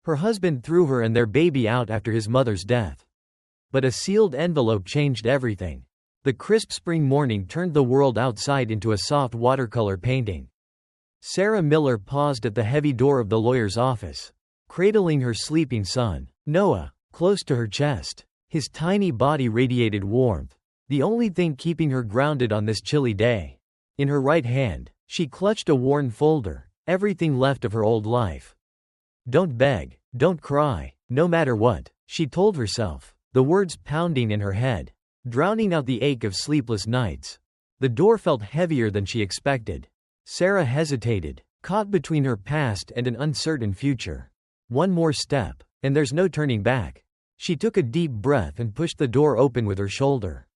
Her husband threw her and their baby out after his mother's death. But a sealed envelope changed everything. The crisp spring morning turned the world outside into a soft watercolor painting. Sarah Miller paused at the heavy door of the lawyer's office, cradling her sleeping son, Noah, close to her chest. His tiny body radiated warmth, the only thing keeping her grounded on this chilly day. In her right hand, she clutched a worn folder, everything left of her old life. "Don't beg, don't cry, no matter what," she told herself, the words pounding in her head, drowning out the ache of sleepless nights. The door felt heavier than she expected. Sarah hesitated, caught between her past and an uncertain future. One more step, and there's no turning back. She took a deep breath and pushed the door open with her shoulder.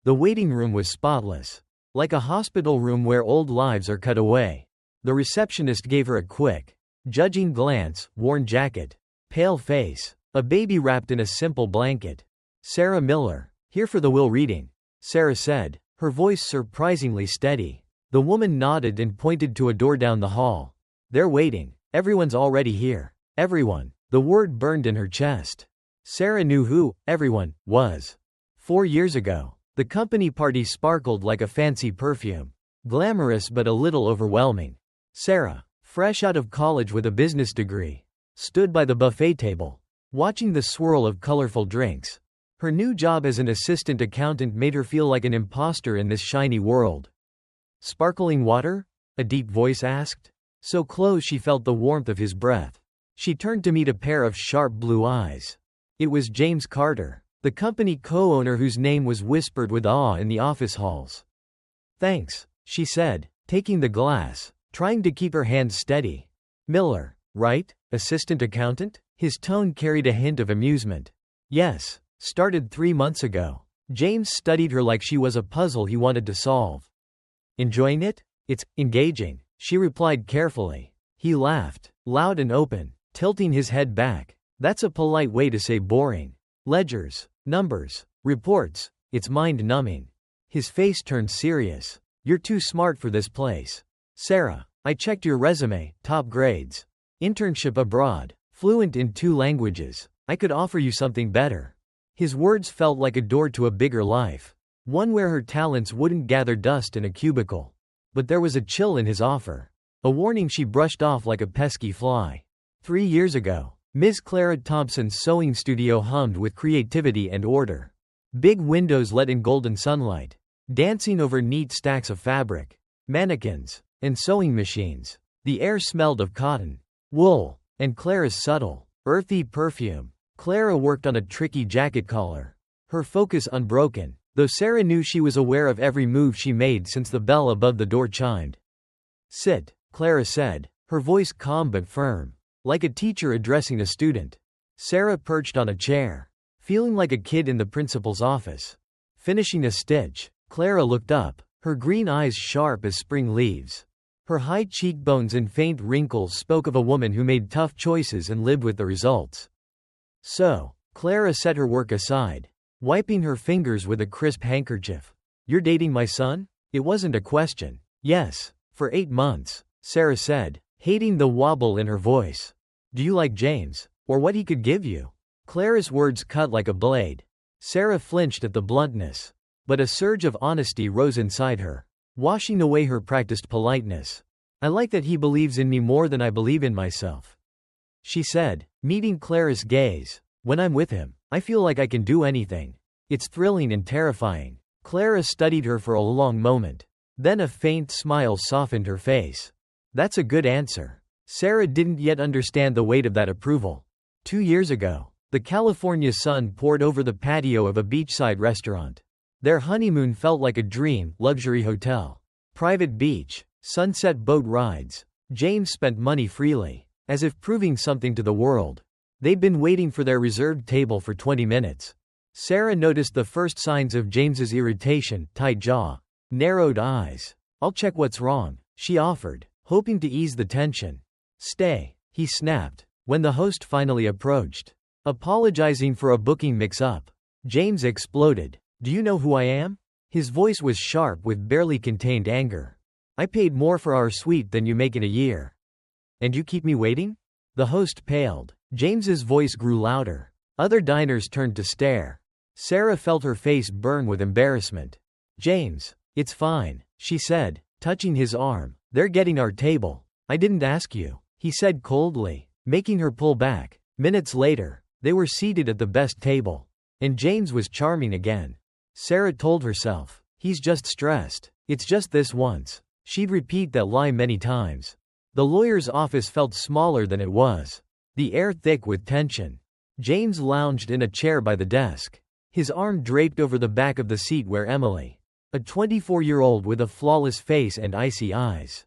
The waiting room was spotless, like a hospital room where old lives are cut away. The receptionist gave her a quick, judging glance, worn jacket, pale face, a baby wrapped in a simple blanket. "Sarah Miller, here for the will reading," Sarah said, her voice surprisingly steady. The woman nodded and pointed to a door down the hall. "They're waiting. Everyone's already here." Everyone. The word burned in her chest. Sarah knew who everyone was. 4 years ago, the company party sparkled like a fancy perfume. Glamorous but a little overwhelming. Sarah, fresh out of college with a business degree, stood by the buffet table, watching the swirl of colorful drinks. Her new job as an assistant accountant made her feel like an imposter in this shiny world. "Sparkling water?" a deep voice asked. So close she felt the warmth of his breath. She turned to meet a pair of sharp blue eyes. It was James Carter, the company co-owner whose name was whispered with awe in the office halls. "Thanks," she said, taking the glass, trying to keep her hands steady. "Miller, right? Assistant accountant?" His tone carried a hint of amusement. "Yes, started 3 months ago." James studied her like she was a puzzle he wanted to solve. "Enjoying it?" "It's engaging," she replied carefully. He laughed, loud and open, tilting his head back. "That's a polite way to say boring. Ledgers, numbers, reports, it's mind-numbing." His face turned serious. "You're too smart for this place. Sarah, I checked your resume, top grades. Internship abroad, fluent in 2 languages. I could offer you something better." His words felt like a door to a bigger life, one where her talents wouldn't gather dust in a cubicle. But there was a chill in his offer, a warning she brushed off like a pesky fly. 3 years ago, Ms. Clara Thompson's sewing studio hummed with creativity and order. Big windows let in golden sunlight, dancing over neat stacks of fabric, mannequins, and sewing machines. The air smelled of cotton, wool, and Clara's subtle, earthy perfume. Clara worked on a tricky jacket collar, her focus unbroken, though Sarah knew she was aware of every move she made since the bell above the door chimed. "Sit," Clara said, her voice calm but firm, like a teacher addressing a student. Sarah perched on a chair, feeling like a kid in the principal's office. Finishing a stitch, Clara looked up, her green eyes sharp as spring leaves. Her high cheekbones and faint wrinkles spoke of a woman who made tough choices and lived with the results. "So," Clara set her work aside, wiping her fingers with a crisp handkerchief. "You're dating my son?" It wasn't a question. "Yes, for 8 months," Sarah said, hating the wobble in her voice. "Do you like James, or what he could give you?" Clara's words cut like a blade. Sarah flinched at the bluntness, but a surge of honesty rose inside her, washing away her practiced politeness. "I like that he believes in me more than I believe in myself," she said, meeting Clara's gaze. "When I'm with him, I feel like I can do anything. It's thrilling and terrifying." Clara studied her for a long moment. Then a faint smile softened her face. "That's a good answer." Sarah didn't yet understand the weight of that approval. 2 years ago, the California sun poured over the patio of a beachside restaurant. Their honeymoon felt like a dream, luxury hotel. Private beach, sunset boat rides. James spent money freely, as if proving something to the world. They'd been waiting for their reserved table for 20 minutes. Sarah noticed the first signs of James's irritation: tight jaw, narrowed eyes. "I'll check what's wrong," she offered, hoping to ease the tension. "Stay," he snapped, when the host finally approached. Apologizing for a booking mix-up, James exploded. "Do you know who I am?" His voice was sharp with barely contained anger. "I paid more for our suite than you make in a year. And you keep me waiting?" The host paled, James's voice grew louder. Other diners turned to stare. Sarah felt her face burn with embarrassment. "James, it's fine," she said, touching his arm. "They're getting our table." "I didn't ask you," he said coldly, making her pull back. Minutes later, they were seated at the best table. And James was charming again. Sarah told herself, "He's just stressed. It's just this once." She'd repeat that lie many times. The lawyer's office felt smaller than it was, the air thick with tension. James lounged in a chair by the desk, his arm draped over the back of the seat where Emily, a 24-year-old with a flawless face and icy eyes,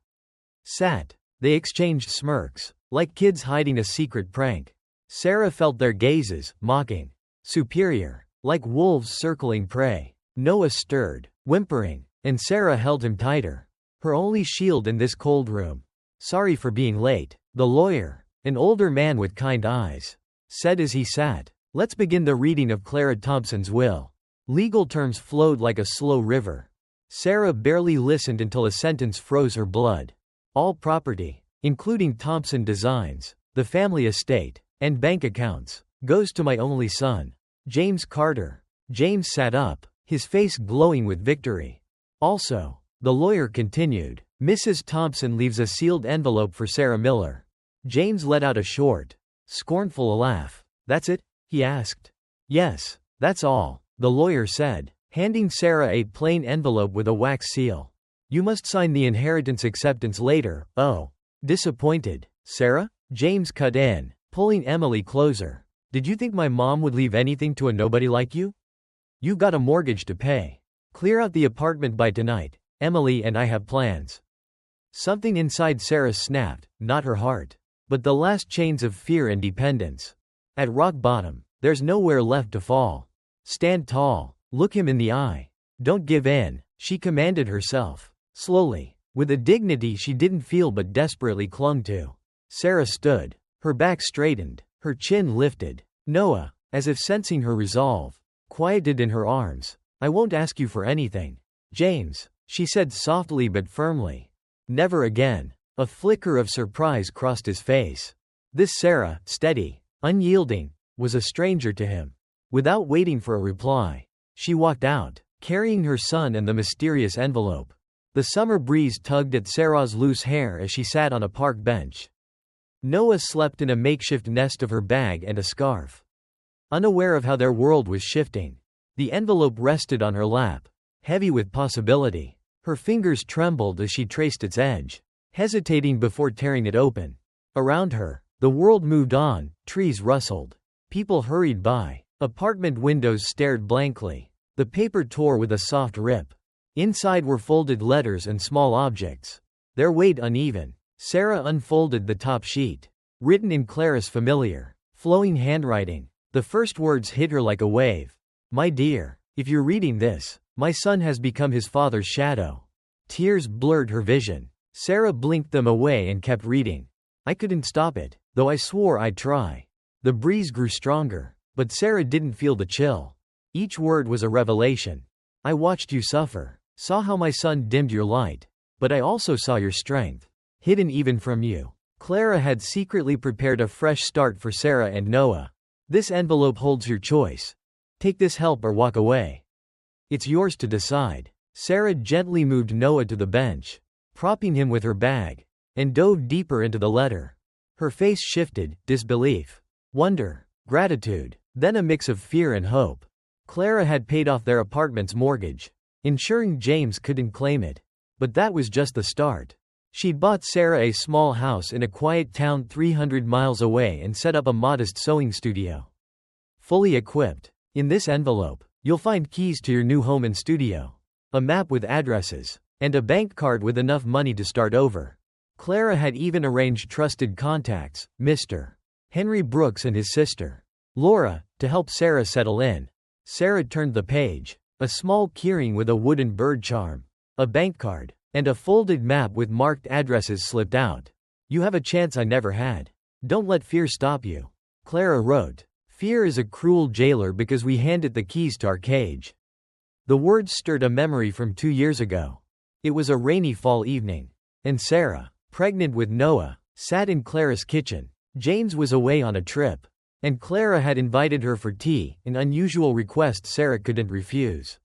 sat. They exchanged smirks, like kids hiding a secret prank. Sarah felt their gazes, mocking, superior, like wolves circling prey. Noah stirred, whimpering, and Sarah held him tighter, her only shield in this cold room. "Sorry for being late," the lawyer, an older man with kind eyes, said as he sat. "Let's begin the reading of Clara Thompson's will." Legal terms flowed like a slow river. Sarah barely listened until a sentence froze her blood. "All property, including Thompson Designs, the family estate, and bank accounts, goes to my only son, James Carter." James sat up, his face glowing with victory. "Also," the lawyer continued, "Mrs. Thompson leaves a sealed envelope for Sarah Miller." James let out a short, scornful laugh. "That's it?" he asked. "Yes, that's all," the lawyer said, handing Sarah a plain envelope with a wax seal. "You must sign the inheritance acceptance later." "Oh." Disappointed, Sarah? James cut in, pulling Emily closer. "Did you think my mom would leave anything to a nobody like you? You got a mortgage to pay. Clear out the apartment by tonight. Emily and I have plans." Something inside Sarah snapped, not her heart, but the last chains of fear and dependence. At rock bottom, there's nowhere left to fall. Stand tall, look him in the eye. Don't give in, she commanded herself, slowly, with a dignity she didn't feel but desperately clung to. Sarah stood, her back straightened, her chin lifted. Noah, as if sensing her resolve, quieted in her arms. "I won't ask you for anything, James," she said softly but firmly. "Never again." A flicker of surprise crossed his face. This Sarah, steady, unyielding, was a stranger to him. Without waiting for a reply, she walked out, carrying her son and the mysterious envelope. The summer breeze tugged at Sarah's loose hair as she sat on a park bench. Noah slept in a makeshift nest of her bag and a scarf. Unaware of how their world was shifting, the envelope rested on her lap, heavy with possibility. Her fingers trembled as she traced its edge, hesitating before tearing it open. Around her, the world moved on, trees rustled, people hurried by, apartment windows stared blankly. The paper tore with a soft rip. Inside were folded letters and small objects, their weight uneven. Sarah unfolded the top sheet. Written in Clara's familiar, flowing handwriting, the first words hit her like a wave. "My dear, if you're reading this, my son has become his father's shadow." Tears blurred her vision. Sarah blinked them away and kept reading. "I couldn't stop it, though I swore I'd try." The breeze grew stronger, but Sarah didn't feel the chill. Each word was a revelation. "I watched you suffer, saw how my son dimmed your light, but I also saw your strength, hidden even from you." Clara had secretly prepared a fresh start for Sarah and Noah. "This envelope holds your choice. Take this help or walk away. It's yours to decide." Sarah gently moved Noah to the bench, propping him with her bag, and dove deeper into the letter. Her face shifted, disbelief, wonder, gratitude, then a mix of fear and hope. Clara had paid off their apartment's mortgage, ensuring James couldn't claim it. But that was just the start. She'd bought Sarah a small house in a quiet town 300 miles away and set up a modest sewing studio. Fully equipped. In this envelope, you'll find keys to your new home and studio, a map with addresses, and a bank card with enough money to start over. Clara had even arranged trusted contacts, Mr. Henry Brooks and his sister, Laura, to help Sarah settle in. Sarah turned the page. A small keyring with a wooden bird charm, a bank card, and a folded map with marked addresses slipped out. "You have a chance I never had. Don't let fear stop you," Clara wrote. "Fear is a cruel jailer because we hand it the keys to our cage." The words stirred a memory from 2 years ago. It was a rainy fall evening, and Sarah, pregnant with Noah, sat in Clara's kitchen, James was away on a trip, and Clara had invited her for tea, an unusual request Sarah couldn't refuse.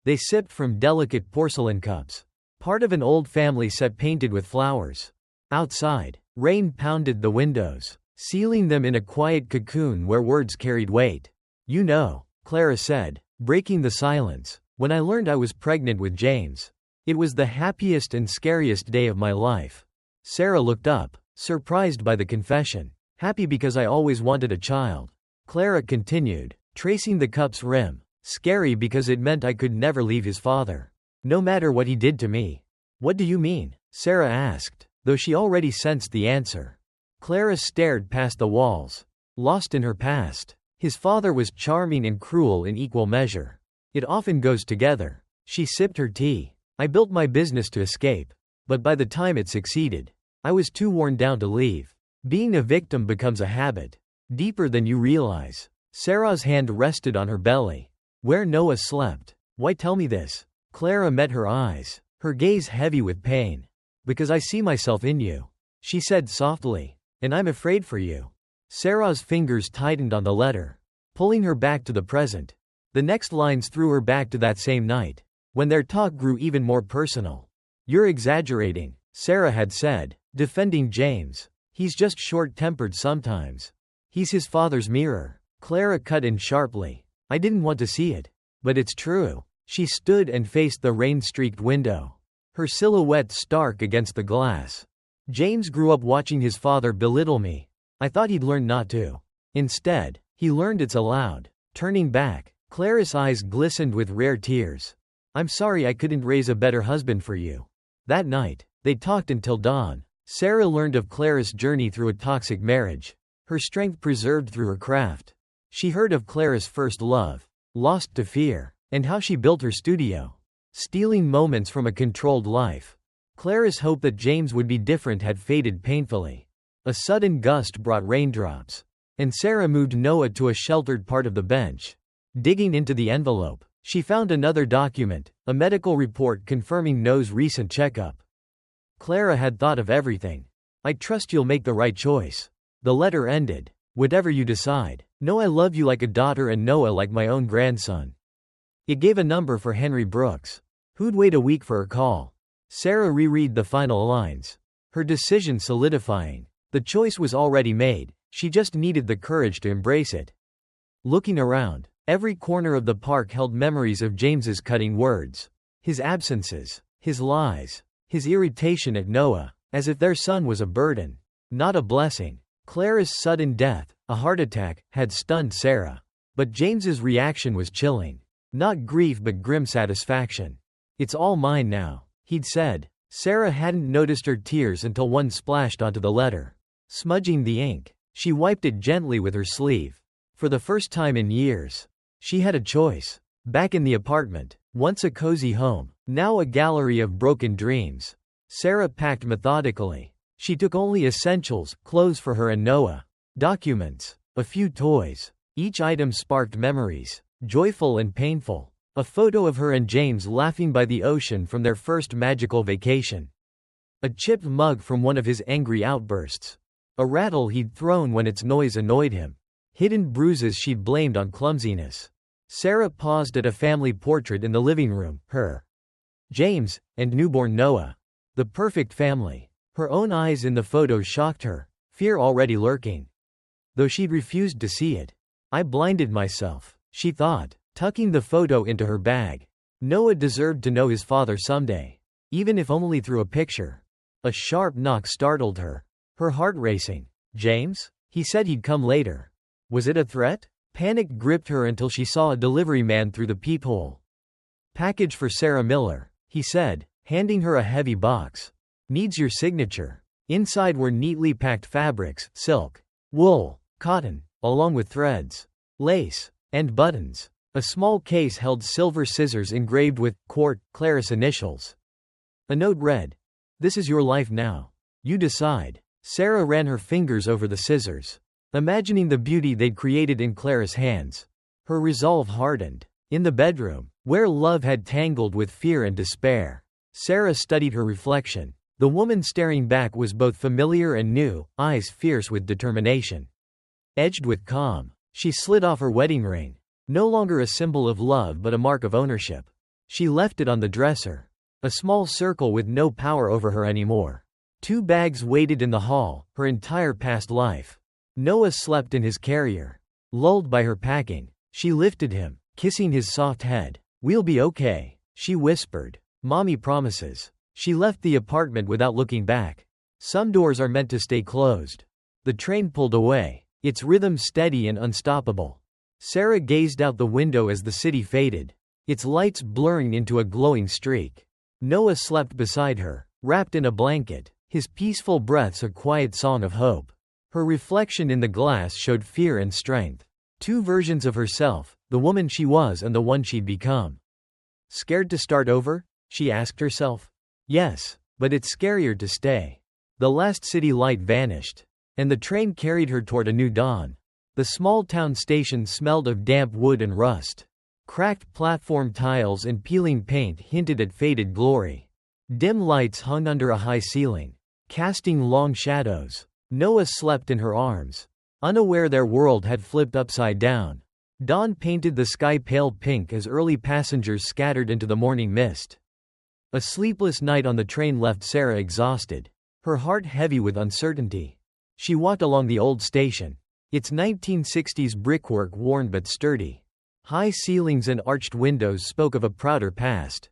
They sipped from delicate porcelain cups, part of an old family set painted with flowers. Outside, rain pounded the windows, sealing them in a quiet cocoon where words carried weight. "You know," Clara said, breaking the silence, "when I learned I was pregnant with James, it was the happiest and scariest day of my life." Sarah looked up, surprised by the confession. "Happy because I always wanted a child," Clara continued, tracing the cup's rim. "Scary because it meant I could never leave his father, no matter what he did to me." "What do you mean?" Sarah asked, though she already sensed the answer. Clara stared past the walls, lost in her past. His father was charming and cruel in equal measure. It often goes together. She sipped her tea. "I built my business to escape, but by the time it succeeded, I was too worn down to leave. Being a victim becomes a habit, deeper than you realize." Sarah's hand rested on her belly, where Noah slept. "Why tell me this?" Clara met her eyes, her gaze heavy with pain. "Because I see myself in you," she said softly, "and I'm afraid for you." Sarah's fingers tightened on the letter, pulling her back to the present. The next lines threw her back to that same night, when their talk grew even more personal. "You're exaggerating," Sarah had said, defending James. "He's just short-tempered sometimes. He's his father's mirror." Clara cut in sharply. "I didn't want to see it, but it's true." She stood and faced the rain-streaked window, her silhouette stark against the glass. "James grew up watching his father belittle me. I thought he'd learn not to. Instead, he learned it's allowed." Turning back, Clara's eyes glistened with rare tears. "I'm sorry I couldn't raise a better husband for you." That night, they talked until dawn. Sarah learned of Clara's journey through a toxic marriage, her strength preserved through her craft. She heard of Clara's first love, lost to fear, and how she built her studio, stealing moments from a controlled life. Clara's hope that James would be different had faded painfully. A sudden gust brought raindrops, and Sarah moved Noah to a sheltered part of the bench. Digging into the envelope, she found another document, a medical report confirming Noah's recent checkup. Clara had thought of everything. "I trust you'll make the right choice." The letter ended, "Whatever you decide, know I love you like a daughter and Noah like my own grandson." It gave a number for Henry Brooks, who'd wait a week for her call. Sarah reread the final lines, her decision solidifying. The choice was already made, she just needed the courage to embrace it. Looking around, every corner of the park held memories of James's cutting words, his absences, his lies, his irritation at Noah, as if their son was a burden, not a blessing. Clara's sudden death, a heart attack, had stunned Sarah. But James's reaction was chilling. Not grief but grim satisfaction. "It's all mine now," he'd said. Sarah hadn't noticed her tears until one splashed onto the letter. Smudging the ink, she wiped it gently with her sleeve. For the first time in years, she had a choice. Back in the apartment, once a cozy home, now a gallery of broken dreams. Sarah packed methodically. She took only essentials, clothes for her and Noah, documents, a few toys. Each item sparked memories, joyful and painful. A photo of her and James laughing by the ocean from their first magical vacation. A chipped mug from one of his angry outbursts. A rattle he'd thrown when its noise annoyed him. Hidden bruises she'd blamed on clumsiness. Sarah paused at a family portrait in the living room, her, James, and newborn Noah. The perfect family. Her own eyes in the photo shocked her, fear already lurking, though she'd refused to see it. "I blinded myself," she thought, tucking the photo into her bag. Noah deserved to know his father someday, even if only through a picture. A sharp knock startled her, her heart racing. "James?" He said he'd come later. Was it a threat? Panic gripped her until she saw a delivery man through the peephole. "Package for Sarah Miller," he said, handing her a heavy box. "Needs your signature." Inside were neatly packed fabrics, silk, wool, cotton, along with threads, lace, and buttons. A small case held silver scissors engraved with Court Clara's initials. A note read, "This is your life now. You decide." Sarah ran her fingers over the scissors, imagining the beauty they'd created in Clara's hands. Her resolve hardened. In the bedroom, where love had tangled with fear and despair, Sarah studied her reflection. The woman staring back was both familiar and new, eyes fierce with determination, edged with calm. She slid off her wedding ring. No longer a symbol of love but a mark of ownership. She left it on the dresser. A small circle with no power over her anymore. 2 bags waited in the hall, her entire past life. Noah slept in his carrier. Lulled by her packing, she lifted him, kissing his soft head. "We'll be okay," she whispered. "Mommy promises." She left the apartment without looking back. Some doors are meant to stay closed. The train pulled away, its rhythm steady and unstoppable. Sarah gazed out the window as the city faded, its lights blurring into a glowing streak. Noah slept beside her, wrapped in a blanket, his peaceful breaths a quiet song of hope. Her reflection in the glass showed fear and strength. 2 versions of herself, the woman she was and the one she'd become. Scared to start over? She asked herself. Yes, but it's scarier to stay. The last city light vanished, and the train carried her toward a new dawn. The small town station smelled of damp wood and rust. Cracked platform tiles and peeling paint hinted at faded glory. Dim lights hung under a high ceiling, casting long shadows. Noah slept in her arms, unaware their world had flipped upside down. Dawn painted the sky pale pink as early passengers scattered into the morning mist. A sleepless night on the train left Sarah exhausted, her heart heavy with uncertainty. She walked along the old station, its 1960s brickwork worn but sturdy. High ceilings and arched windows spoke of a prouder past.